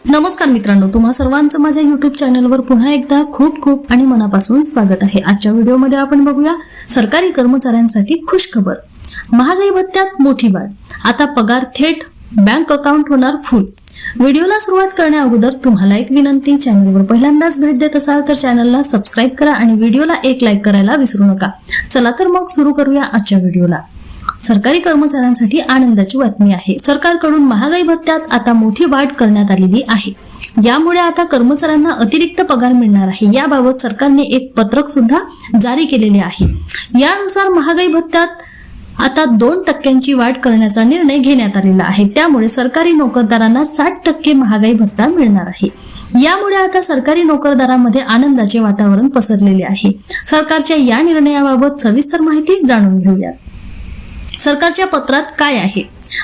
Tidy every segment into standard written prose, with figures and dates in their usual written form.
नमस्कार मित्रांनो, तुम्हा सर्वांचं माझ्या YouTube चॅनलवर पुन्हा एकदा खूप खूप आणि मनापासून स्वागत आहे। आजच्या व्हिडिओमध्ये आपण बघूया सरकारी कर्मचाऱ्यांसाठी खुशखबर। महागाई भत्त्यात मोठी वाढ, आता पगार थेट बँक अकाउंट होणार फुल। व्हिडिओला सुरुवात करण्याअगोदर तुम्हाला एक विनंती, चॅनलवर पहिल्यांदाच भेट देत असाल तर चॅनलला सबस्क्राइब करा आणि व्हिडिओला एक लाईक करायला विसरू नका। चला तर मग सुरू करूया आजच्या व्हिडिओला। सरकारी कर्मचाऱ्यांसाठी आनंदाची बातमी आहे। सरकारकडून महागाई भत्त्यात आता मोठी वाढ करण्यात आलेली आहे। यामुळे आता कर्मचाऱ्यांना अतिरिक्त पगार मिळणार आहे। याबाबत सरकारने एक पत्रक सुद्धा जारी केलेले आहे। यानुसार महागाई भत्त्यात आता 2% वाढ करण्याचा निर्णय घेण्यात आलेला आहे। त्यामुळे सरकारी नोकरदारांना 60% महागाई भत्ता मिळणार आहे। यामुळे आता सरकारी नोकरदारांमध्ये आनंदाचे वातावरण पसरलेले आहे। सरकारच्या या निर्णयाबाबत सविस्तर माहिती जाणून घेऊया। सरकारच्या पत्रात काय आहे?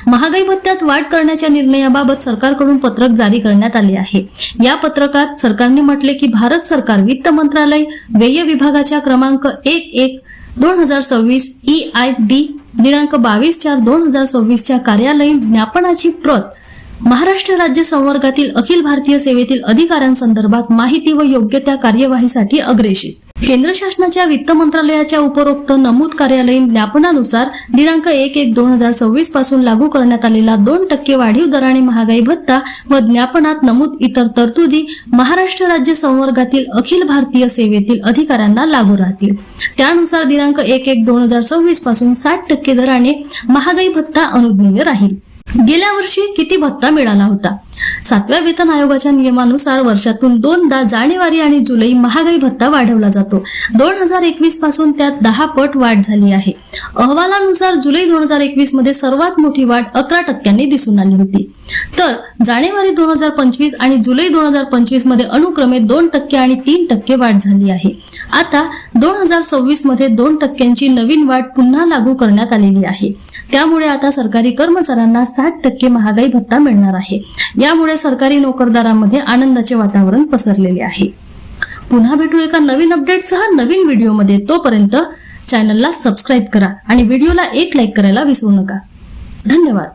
महागाई भत्त्यात वाढ करण्याच्या निर्णयाबाबत सरकारकडून पत्रक जारी करण्यात आले आहे। या पत्रकात सरकारने म्हटले की भारत सरकार वित्त मंत्रालय व्यय विभागाच्या क्रमांक 11/2026 EID दिनांक 22/4/2026 च्या कार्यालयीन ज्ञापनाची प्रत महाराष्ट्र राज्य संवर्गातील अखिल भारतीय सेवेतील अधिकाऱ्यांसंदर्भात माहिती व योग्य त्या कार्यवाहीसाठी अग्रेषित केंद्र शासनाच्या वित्त मंत्रालयाच्या उपरोक्त नमूद कार्यालयीन ज्ञापनानुसार दिनांक 1/1/2026 पासून लागू करण्यात आलेला 2% वाढीव दराने महागाई भत्ता व ज्ञापनात नमूद इतर तरतुदी महाराष्ट्र राज्य संवर्गातील अखिल भारतीय सेवेतील अधिकाऱ्यांना लागू राहतील। त्यानुसार दिनांक 1/1/2026 पासून 60% दराने महागाई भत्ता अनुज्ञेय राहील। गेल्या वर्षी किती भत्ता मिळाला होता? 7व्या वेतन आयोगाच्या नियमानुसार वर्षातून 2दा जानेवारी आणि जुलै महागाई भत्ता वाढवला जातो। 2021 पासून त्यात 10 पट वाढ झाली आहे। अहवालानुसार जुलै 2021 मध्ये सर्वात मोठी वाढ 11% दिसून आली होती, तर जानेवारी 2025 आणि जुलै 2025 मध्ये अनुक्रमे 2% आणि 3% वाढ झाली आहे। आता 2026 मध्ये 2% नवीन वाढ पुन्हा लागू करण्यात आलेली आहे। त्यामुळे आता सरकारी कर्मचाऱ्यांना 60% महागाई भत्ता मिळणार आहे। यामुळे सरकारी नोकरदारांमध्ये आनंदाचे वातावरण पसरलेले आहे। पुन्हा भेटू एका नवीन अपडेटसह नवीन व्हिडिओमध्ये। तोपर्यंत चॅनलला सबस्क्राइब करा आणि व्हिडिओला एक लाईक करायला विसरू नका। धन्यवाद।